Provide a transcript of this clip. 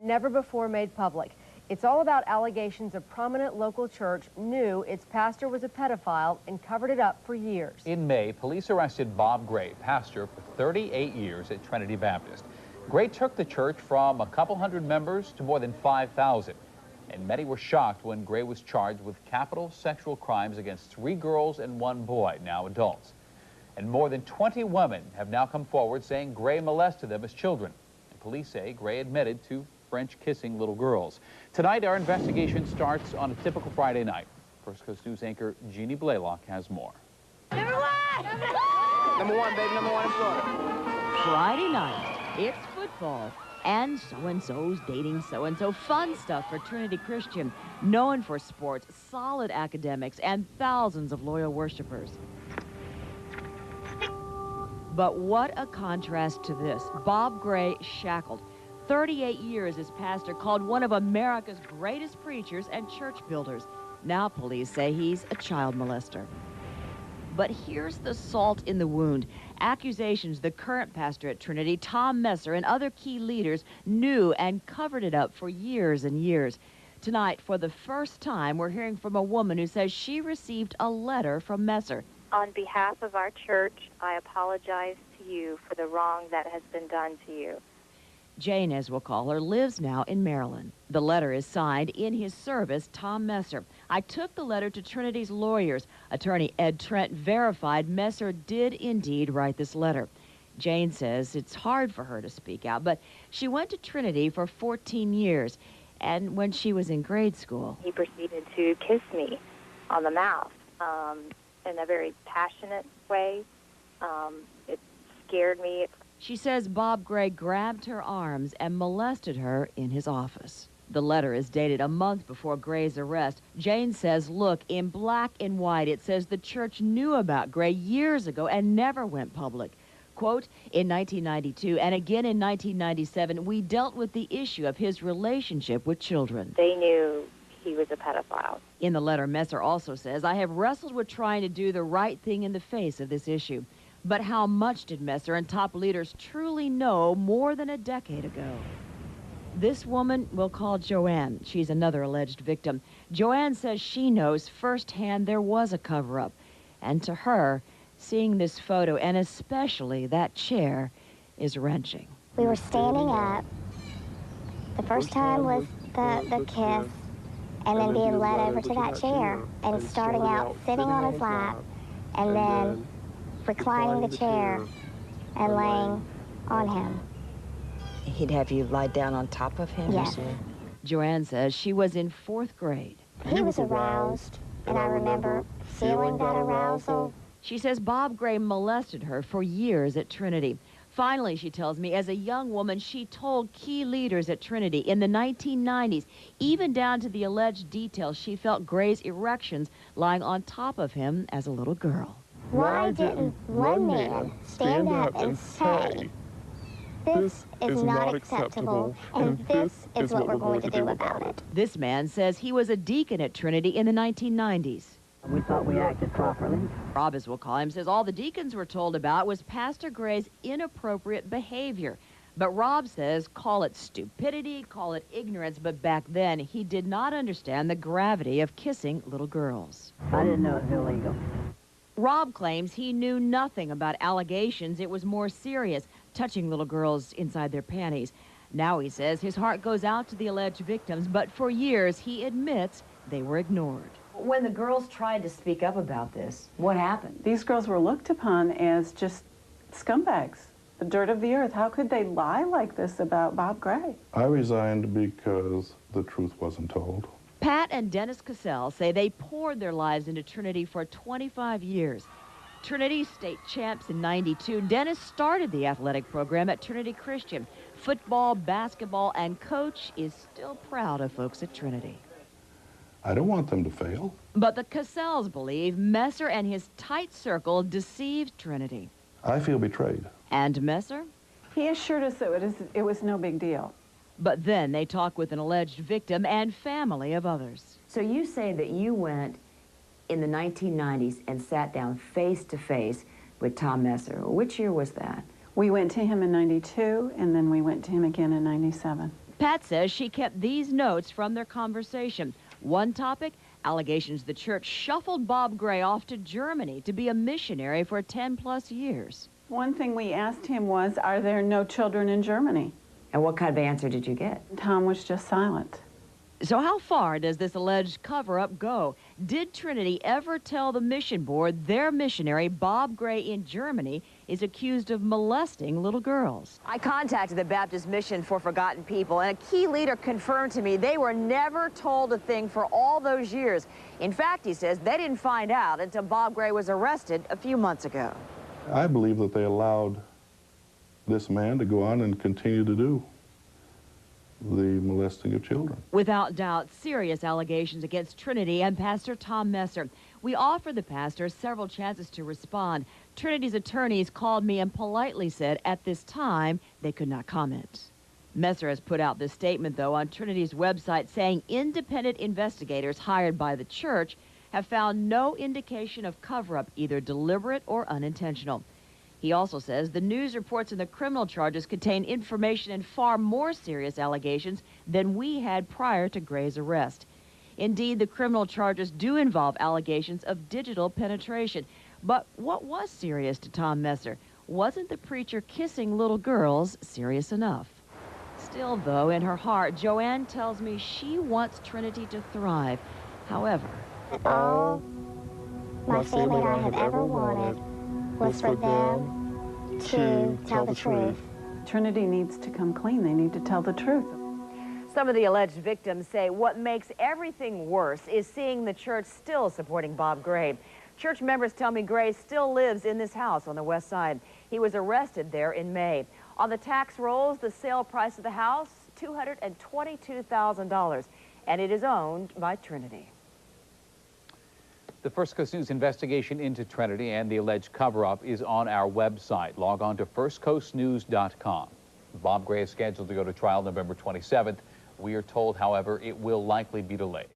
Never before made public. It's all about allegations a prominent local church knew its pastor was a pedophile and covered it up for years. In May, police arrested Bob Gray, pastor for 38 years at Trinity Baptist. Gray took the church from a couple hundred members to more than 5,000. And many were shocked when Gray was charged with capital sexual crimes against 3 girls and 1 boy, now adults. And more than 20 women have now come forward saying Gray molested them as children. And police say Gray admitted to French kissing little girls. Tonight, our investigation starts on a typical Friday night. First Coast News anchor Jeannie Blaylock has more. Number 1! Number 1, baby, number 1 in Florida. Friday night, it's football. And so-and-so's dating so-and-so. Fun stuff for Trinity Christian, known for sports, solid academics, and thousands of loyal worshipers. But what a contrast to this. Bob Gray shackled. 38 years as pastor, called one of America's greatest preachers and church builders. Now police say he's a child molester. But here's the salt in the wound. Accusations the current pastor at Trinity, Tom Messer, and other key leaders knew and covered it up for years and years. Tonight, for the first time, we're hearing from a woman who says she received a letter from Messer. On behalf of our church, I apologize to you for the wrong that has been done to you. Jane, as we'll call her, lives now in Maryland. The letter is signed in his service, Tom Messer. I took the letter to Trinity's lawyers. Attorney Ed Trent verified Messer did indeed write this letter. Jane says it's hard for her to speak out, but she went to Trinity for 14 years, and when she was in grade school, he proceeded to kiss me on the mouth in a very passionate way. It scared me. She says Bob Gray grabbed her arms and molested her in his office. The letter is dated a month before Gray's arrest. Jane says, look, in black and white, it says the church knew about Gray years ago and never went public. Quote, in 1992 and again in 1997, we dealt with the issue of his relationship with children. They knew he was a pedophile. In the letter, Messer also says, I have wrestled with trying to do the right thing in the face of this issue. But how much did Messer and top leaders truly know more than a decade ago? This woman we'll call Joanne. She's another alleged victim. Joanne says she knows firsthand there was a cover-up. And to her, seeing this photo, and especially that chair, is wrenching. We were standing up. The first time was the kiss, and then being led over to that chair, and starting out sitting on his lap, and then reclining the chair and laying on him. He'd have you lie down on top of him? Yes. Joanne says she was in 4th grade. He was aroused, and I remember feeling that arousal. She says Bob Gray molested her for years at Trinity. Finally, she tells me, as a young woman, she told key leaders at Trinity in the 1990s, even down to the alleged details, she felt Gray's erections lying on top of him as a little girl. Why didn't one man stand up and say, this is not acceptable, and this is what we're going to do about it? This man says he was a deacon at Trinity in the 1990s. We thought we acted properly. Rob, as we'll call him, says all the deacons were told about was Pastor Gray's inappropriate behavior. But Rob says, call it stupidity, call it ignorance, but back then he did not understand the gravity of kissing little girls. I didn't know it was illegal. Rob claims he knew nothing about allegations. It was more serious, touching little girls inside their panties. Now he says his heart goes out to the alleged victims, but for years he admits they were ignored. When the girls tried to speak up about this, what happened? These girls were looked upon as just scumbags, the dirt of the earth. How could they lie like this about Bob Gray? I resigned because the truth wasn't told. Pat and Dennis Cassell say they poured their lives into Trinity for 25 years. Trinity state champs in '92, Dennis started the athletic program at Trinity Christian. Football, basketball, and coach is still proud of folks at Trinity. I don't want them to fail. But the Cassells believe Messer and his tight circle deceived Trinity. I feel betrayed. And Messer? He assured us that it was no big deal. But then they talk with an alleged victim and family of others. So you say that you went in the 1990s and sat down face-to-face with Tom Messer. Which year was that? We went to him in '92, and then we went to him again in '97. Pat says she kept these notes from their conversation. One topic, allegations the church shuffled Bob Gray off to Germany to be a missionary for 10+ years. One thing we asked him was, are there no children in Germany? And what kind of answer did you get? Tom was just silent. So how far does this alleged cover-up go? Did Trinity ever tell the mission board their missionary, Bob Gray in Germany, is accused of molesting little girls? I contacted the Baptist Mission for Forgotten People, and a key leader confirmed to me they were never told a thing for all those years. In fact, he says they didn't find out until Bob Gray was arrested a few months ago. I believe that they allowed this man to go on and continue to do the molesting of children. Without doubt, serious allegations against Trinity and Pastor Tom Messer. We offered the pastor several chances to respond. Trinity's attorneys called me and politely said at this time they could not comment. Messer has put out this statement, though, on Trinity's website saying independent investigators hired by the church have found no indication of cover-up, either deliberate or unintentional. He also says the news reports in the criminal charges contain information and far more serious allegations than we had prior to Gray's arrest. Indeed, the criminal charges do involve allegations of digital penetration. But what was serious to Tom Messer? Wasn't the preacher kissing little girls serious enough? Still, though, in her heart, Joanne tells me she wants Trinity to thrive. However, all my family and I have ever wanted was for them to tell the truth. Trinity needs to come clean. They need to tell the truth. Some of the alleged victims say what makes everything worse is seeing the church still supporting Bob Gray. Church members tell me Gray still lives in this house on the west side. He was arrested there in May. On the tax rolls, the sale price of the house, $222,000, and it is owned by Trinity. The First Coast News investigation into Trinity and the alleged cover-up is on our website. Log on to firstcoastnews.com. Bob Gray is scheduled to go to trial November 27th. We are told, however, it will likely be delayed.